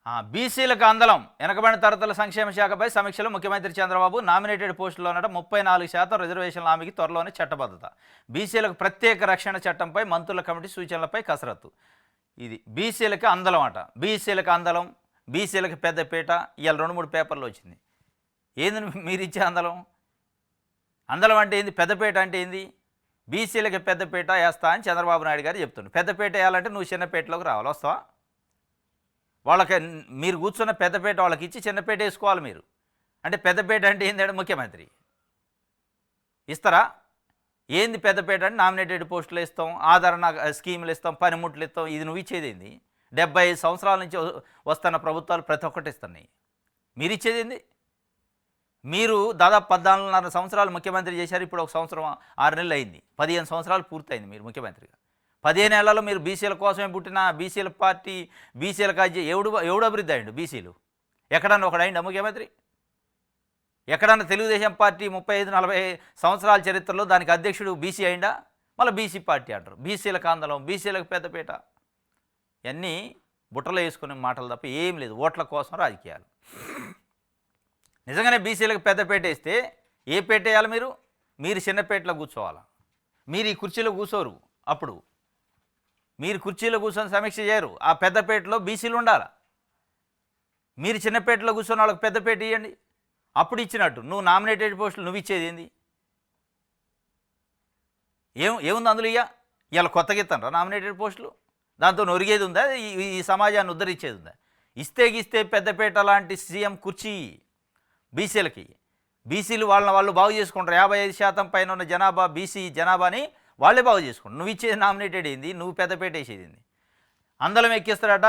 బీసీలకు అందలం వెనకబడిన తరగతుల సంక్షేమ శాఖపై సమీక్షలో ముఖ్యమంత్రి చంద్రబాబు నామినేటెడ్ పోస్టుల్లో 34% రిజర్వేషన్ల హామీకి త్వరలోనే చట్టబద్ధత. బీసీలకు ప్రత్యేక రక్షణ చట్టంపై మంత్రుల కమిటీ సూచనలపై కసరత్తు. ఇది బీసీలకు అందలం అట. బీసీలకు అందలం, బీసీలకు పెద్దపీట. ఇవాళ 2-3 పేపర్లు వచ్చింది. ఏంది మీరు ఇచ్చే అందలం? అందలం అంటే ఏంది? పెద్దపీట అంటే ఏంది? బీసీలకు పెద్దపీట వేస్తా అని చంద్రబాబు నాయుడు గారు చెప్తుండు. పెద్దపీట వేయాలంటే నువ్వు చిన్నపేటలోకి రావాలి. వస్తావా? వాళ్ళకి మీరు కూర్చున్న పెద్దపేట వాళ్ళకి ఇచ్చి చిన్నపేట వేసుకోవాలి మీరు. అంటే పెద్దపేట అంటే ఏంటంటే ముఖ్యమంత్రి ఇస్తారా? ఏంది పెద్దపేట అంటే నామినేటెడ్ పోస్టులు ఇస్తాం, ఆదరణ స్కీములు ఇస్తాం, పనిముట్లు ఇస్తాం. ఇది నువ్వు ఇచ్చేది ఏంది? 75 సంవత్సరాల నుంచి వస్తున్న ప్రభుత్వాలు ప్రతి ఒక్కటి ఇస్తున్నాయి. మీరు ఇచ్చేది ఏంది? మీరు దాదాపు 14.5 సంవత్సరాలు ముఖ్యమంత్రి చేశారు. ఇప్పుడు 1 సంవత్సరం 6 నెలలు అయింది. 15 సంవత్సరాలు పూర్తయింది మీరు ముఖ్యమంత్రిగా. 15 ఏళ్లలో మీరు బీసీల కోసమే పుట్టిన బీసీల పార్టీ, బీసీలకు ఎవడు అభివృద్ధి అయ్యిండు? బీసీలు ఎక్కడన్నా ఒకడు అయిండా ముఖ్యమంత్రి? ఎక్కడన్నా తెలుగుదేశం పార్టీ 35-40 సంవత్సరాల చరిత్రలో దానికి అధ్యక్షుడు బీసీ అయిందా? మళ్ళీ బీసీ పార్టీ అంటారు. బీసీలకు ఆందోళన, బీసీలకు పెద్దపీట. ఇవన్నీ బుట్టలో వేసుకునే మాటలు తప్ప ఏం లేదు. ఓట్ల కోసం రాజకీయాలు. నిజంగానే బీసీలకు పెద్దపేట వేస్తే ఏ పేట వేయాలి మీరు? మీరు చిన్నపేటలో కూర్చోవాలా? మీరు ఈ కుర్చీలో కూర్చోరు. అప్పుడు మీరు కుర్చీలో కూర్చొని సమీక్ష చేయరు. ఆ పెద్దపేటలో బీసీలు ఉండాలి. మీరు చిన్నపేటలో కూర్చొని వాళ్ళకి పెద్దపేట ఇవ్వండి. అప్పుడు ఇచ్చినట్టు. నువ్వు నామినేటెడ్ పోస్టులు నువ్వు ఇచ్చేది ఏంది? ఏముంది అందులో? ఇవాళ కొత్తగా ఇస్తాను నామినేటెడ్ పోస్టులు. దాంతో నొరిగేది ఉందా? ఈ సమాజాన్ని ఉద్ధరించేది ఉందా? ఇస్తే పెద్దపేట లాంటి సీఎం కుర్చీ బీసీలకి. బీసీలు వాళ్ళు బాగు చేసుకుంటారు. 55% పైన ఉన్న జనాభా బీసీ జనాభాని వాళ్ళే బాగు చేసుకుంటారు. నువ్వు ఇచ్చేది నామినేటెడ్ ఏంది? నువ్వు పెద్దపేట వేసేది ఏంది? అందలం ఎక్కిస్తాడట.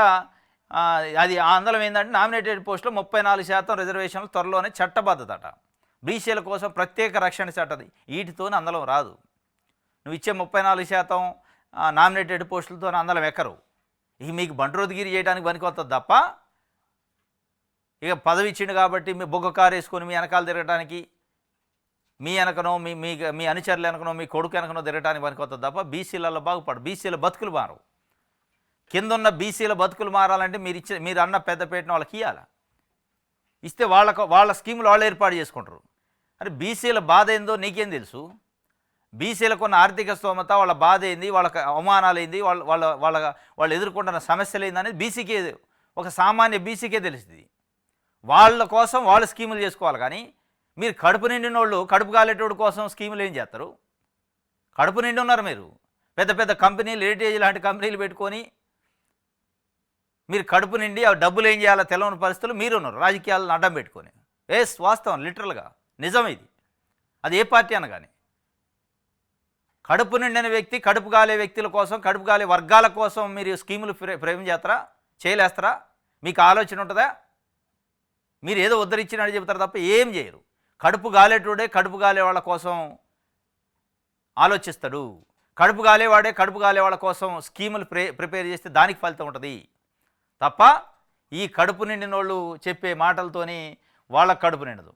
అది ఆ అందలం ఏంటంటే నామినేటెడ్ పోస్టులో 34% రిజర్వేషన్లు త్వరలోనే చట్టబద్ధత. బీసీల కోసం ప్రత్యేక రక్షణ చట్టది. వీటితోనే అందలం రాదు. నువ్వు ఇచ్చే 34% నామినేటెడ్ పోస్టులతో అందలం ఎక్కరు. ఇక మీకు బంట్రోద్గిరి చేయడానికి పనికొస్తుంది తప్ప, ఇక పదవి ఇచ్చిండు కాబట్టి మీ బొగ్గ కారు వేసుకొని మీ వెనకాల తిరగడానికి, మీ వెనకనో మీ అనుచరులు వెనకనో మీ కొడుకు వెనకనో తిరగడానికి పనికొస్తుంది తప్ప బీసీలలో బాగుపడు. బీసీల బతుకులు మారవు. కింద ఉన్న బీసీల బతుకులు మారాలంటే మీరు అన్న పెద్దపేటను వాళ్ళకి ఇవ్వాలి. ఇస్తే వాళ్ళ స్కీములు వాళ్ళు ఏర్పాటు చేసుకుంటారు. అరే బీసీల బాధ ఏందో నీకేం తెలుసు? బీసీలకు ఉన్న ఆర్థిక స్తోమత, వాళ్ళ బాధ ఏంది, వాళ్ళకి అవమానాలు ఏంది, వాళ్ళు ఎదుర్కొంటున్న సమస్యలు ఏంది అనేది బీసీకే, ఒక సామాన్య బీసీకే తెలుస్తుంది. వాళ్ళ కోసం వాళ్ళు స్కీములు చేసుకోవాలి. కానీ మీరు కడుపు నిండిన వాళ్ళు, కడుపు కాలేటోడు కోసం స్కీములు ఏం చేస్తారు? కడుపు నిండి ఉన్నారు మీరు. పెద్ద కంపెనీలు, ఎయిర్టేజ్ లాంటి కంపెనీలు పెట్టుకొని మీరు కడుపు నిండి ఆ డబ్బులు ఏం చేయాలో తెలవని పరిస్థితులు మీరు ఉన్నారు, రాజకీయాలను అడ్డం పెట్టుకొని. వాస్తవం, లిటరల్గా నిజం ఇది. అది ఏ పార్టీ అన్న కానీ కడుపు నిండిన వ్యక్తి, కడుపు కాలే వ్యక్తుల కోసం, కడుపు కాలే వర్గాల కోసం మీరు స్కీములు ఫ్రేమ్ చేస్తారా? చేయలేస్తారా? మీకు ఆలోచన ఉంటుందా? మీరు ఏదో ఉద్ధరించినట్టు చెబుతారు తప్ప ఏం చేయరు. కడుపు గాలేటోడే కడుపు గాలే వాళ్ళ కోసం ఆలోచిస్తాడు. కడుపు గాలేవాడే కడుపు గాలే వాళ్ళ కోసం స్కీములు ప్రిపేర్ చేస్తే దానికి ఫలితం ఉంటుంది తప్ప ఈ కడుపు నిండిన వాళ్ళు చెప్పే మాటలతోని వాళ్ళకు కడుపు నిండదు.